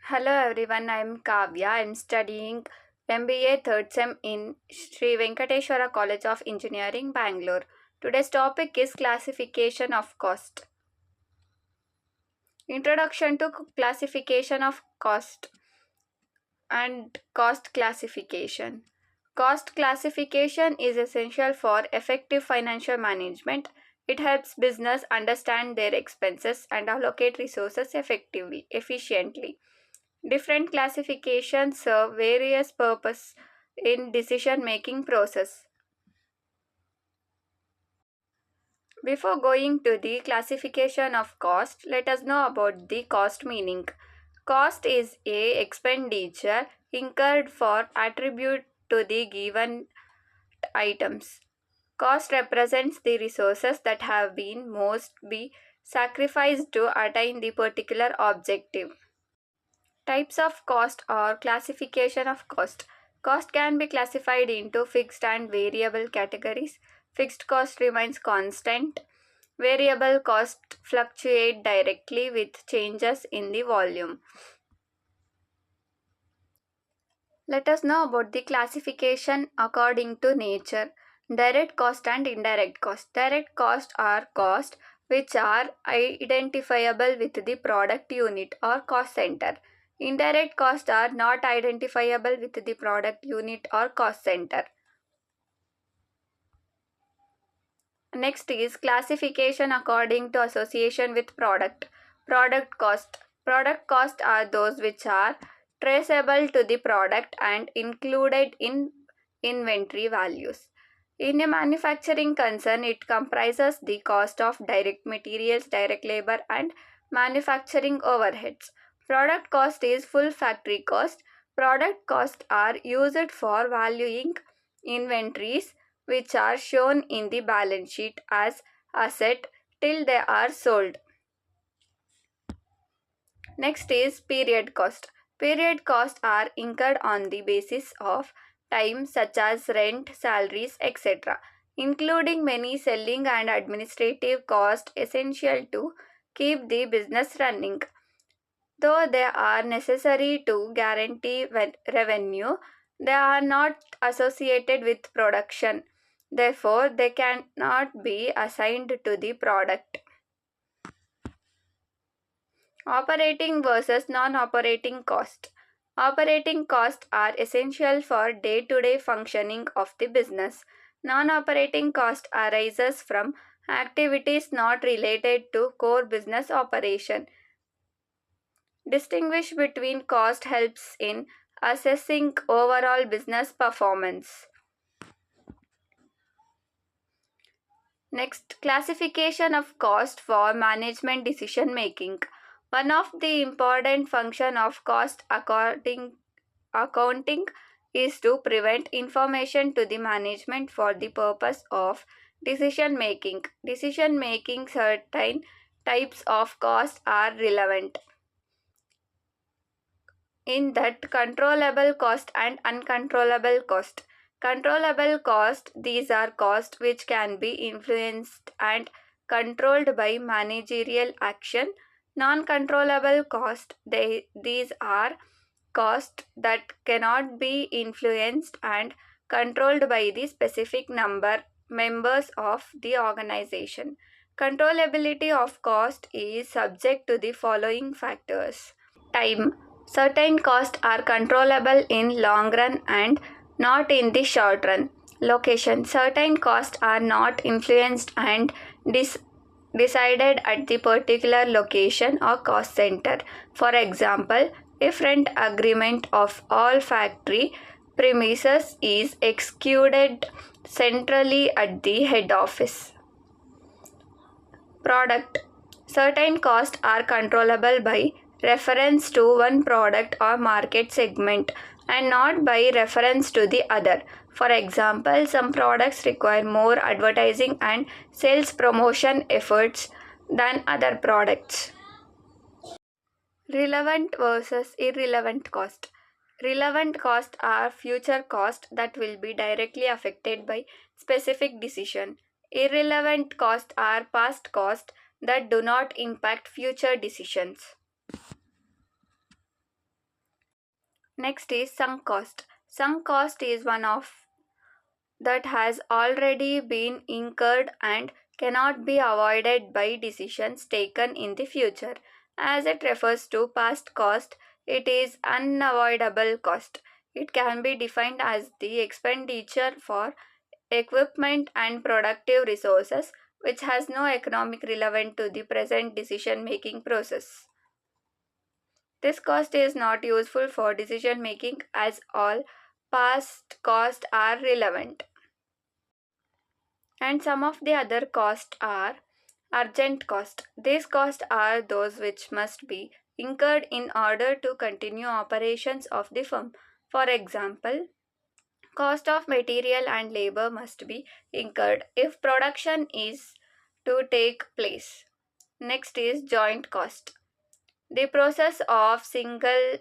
Hello everyone, I am Kavya. I am studying MBA third sem in Sri Venkateswara College of Engineering, Bangalore. Today's topic is classification of cost. Introduction to classification of cost and cost classification. Cost classification is essential for effective financial management. It helps business understand their expenses and allocate resources efficiently. Different classifications serve various purposes in decision-making process. Before going to the classification of cost, let us know about the cost meaning. Cost is a expenditure incurred for attribute to the given items. Cost represents the resources that have been most be sacrificed to attain the particular objective. Types of cost or classification of cost. Cost can be classified into fixed and variable categories. Fixed cost remains constant. Variable cost fluctuate directly with changes in the volume. Let us know about the classification according to nature. Direct cost and indirect cost. Direct cost are cost which are identifiable with the product unit or cost center. Indirect costs are not identifiable with the product unit or cost center. Next is classification according to association with product. Product cost. Product cost are those which are traceable to the product and included in inventory values. In a manufacturing concern, it comprises the cost of direct materials, direct labor, and manufacturing overheads. Product cost is full factory cost. Product costs are used for valuing inventories which are shown in the balance sheet as asset till they are sold. Next is period cost. Period costs are incurred on the basis of time such as rent, salaries, etc., including many selling and administrative costs essential to keep the business running. Though they are necessary to guarantee revenue, they are not associated with production. Therefore, they cannot be assigned to the product. Operating versus non-operating cost. Operating costs are essential for day-to-day functioning of the business. Non-operating cost arises from activities not related to core business operation. Distinguish between cost helps in assessing overall business performance. Next, classification of cost for management decision making. One of the important function of cost accounting is to prevent information to the management for the purpose of decision making. Decision making certain types of costs are relevant. In that controllable cost and uncontrollable cost. Controllable cost, these are costs which can be influenced and controlled by managerial action. Non-controllable cost, these are costs that cannot be influenced and controlled by the specific members of the organization. Controllability of cost is subject to the following factors. Time. Certain costs are controllable in long run and not in the short run. Location. Certain costs are not influenced and decided at the particular location or cost center. For example, if rent agreement of all factory premises is executed centrally at the head office. Product. Certain costs are controllable by reference to one product or market segment and not by reference to the other. For example, some products require more advertising and sales promotion efforts than other products. Relevant versus irrelevant cost. Relevant costs are future costs that will be directly affected by specific decision. Irrelevant costs are past costs that do not impact future decisions. Next is sunk cost. Sunk cost is one of that has already been incurred and cannot be avoided by decisions taken in the future. As it refers to past cost, it is unavoidable cost. It can be defined as the expenditure for equipment and productive resources which has no economic relevance to the present decision making process. This cost is not useful for decision making as all past costs are relevant. And some of the other costs are urgent costs. These costs are those which must be incurred in order to continue operations of the firm. For example, cost of material and labor must be incurred if production is to take place. Next is joint cost. The process of single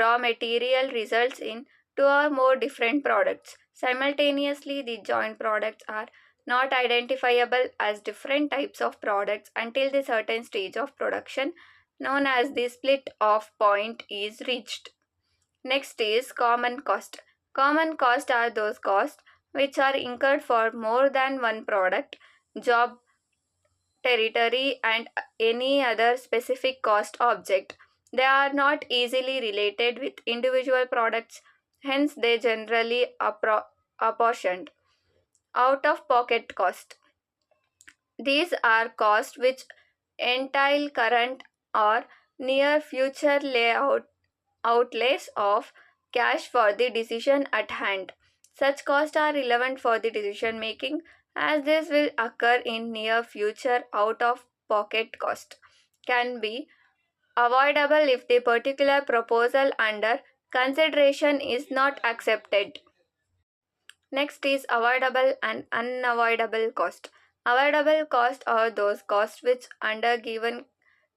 raw material results in two or more different products. Simultaneously, the joint products are not identifiable as different types of products until the certain stage of production known as the split off point is reached. Next is common cost. Common cost are those costs which are incurred for more than one product, job, territory, and any other specific cost object. They are not easily related with individual products, hence, they generally apportioned. Out of pocket cost. These are costs which entail current or near future layout outlays of cash for the decision at hand. Such costs are relevant for the decision making as this will occur in near future. Out of pocket cost can be avoidable if the particular proposal under consideration is not accepted. Next is avoidable and unavoidable cost. Avoidable costs are those costs which, under given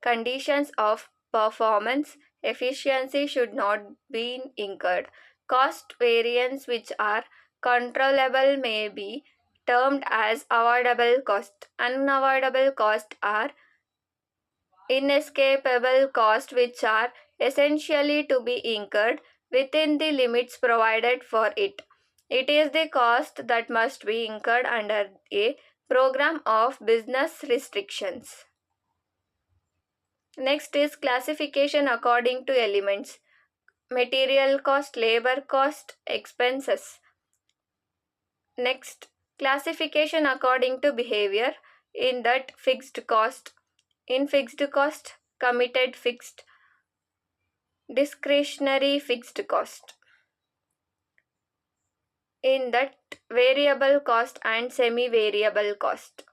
conditions of performance efficiency, should not be incurred. Cost variance which are controllable may be termed as avoidable cost. Unavoidable costs are inescapable costs which are essentially to be incurred within the limits provided for it. It is the cost that must be incurred under a program of business restrictions. Next is classification according to elements. Material cost, labor cost, expenses. Next, classification according to behavior. In that fixed cost, in fixed cost, committed fixed, discretionary fixed cost. In that variable cost and semi-variable cost.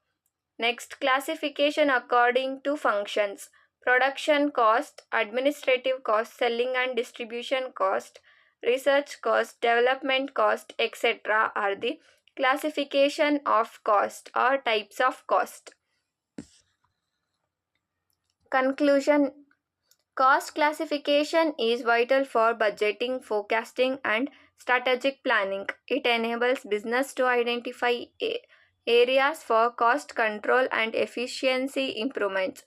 Next, classification according to functions. Production cost, administrative cost, selling and distribution cost, research cost, development cost, etc. are the classification of cost or types of cost. Conclusion. Cost classification is vital for budgeting, forecasting, and strategic planning. It enables business to identify areas for cost control and efficiency improvements.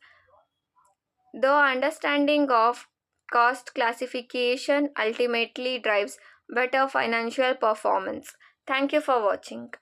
Though understanding of cost classification ultimately drives better financial performance. Thank you for watching.